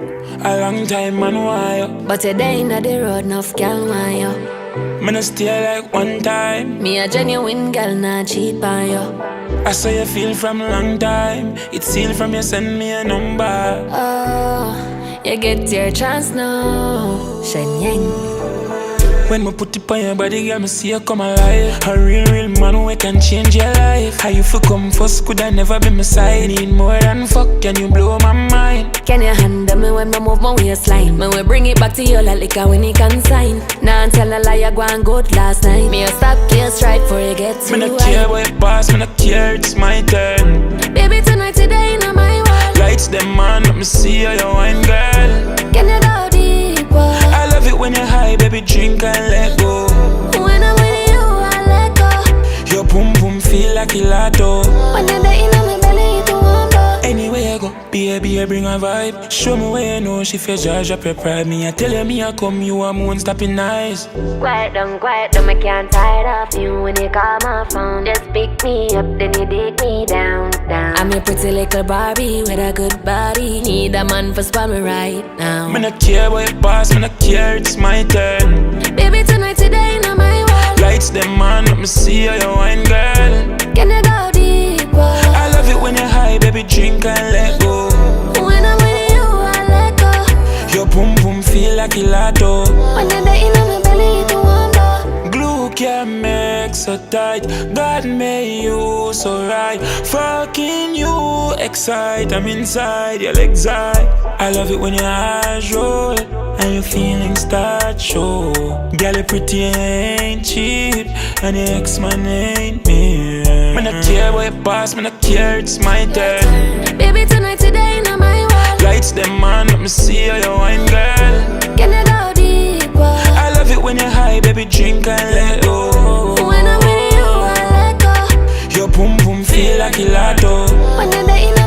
A long time man why you. But today inna the road, enough gal want you. Me no stay like one time. Me a genuine gal, not cheat by you. I saw you feel from a long time. It's sealed from you, send me a number. Oh, you get your chance now, Shenseea. When me put it on your body, girl, me see you come alive. A real man who can change your life. How you feel come first, could I never be my side? Need more than fuck, can you blow my mind? Can you handle me when me move my waistline? Me will bring it back to you like liquor when you consign. Nah, tell a lie, I go and good last night. Me a stop, kill strike before you get too Me no care what you pass, me no care, it's my turn. Baby, tonight, today, in my world. Lights them on, let me see how you wine, girl. Can you go deeper? I love it when you're high, baby, drink and let go. When I'm with you, I let go. Your boom boom feel like a Lotto. When you're there in my belly, you don't want go. Anywhere I go, baby, I bring a vibe. Show me where you know, she feel judge up your pride. Me, I tell you, me, I come, you are moon stopping nice. Quiet down, I can't tire off you. When you call my phone, just pick me up, then you dig me down, down. I'm your pretty little Barbie with a good body. Need a man for spot me right now. Me no care what you pass, me no care, it's my turn. Baby, tonight, today, in my world. Lights them on, let me see how you wine, girl. Can you go deeper? I love it when you're high, baby, drink and let go. When I'm with you, I let go. Your boom boom feel like a Lotto. When you're there in my belly, you don't want go. Glue can make so tight. God made you so right. Fucking you excite. I'm inside your legs high. I love it when your eyes roll and your feelings start show. Girl, you pretty and ain't cheap, and your ex-man ain't me. Me no care what you pass, me no care, it's my turn. Baby, tonight, today, in my world. Lights them on, let me see how you wine, girl. Can you go deeper? I love it when you're high, baby, drink and let go. When I'm with you, I let go. Your boom boom feel like a Lotto. When you're there in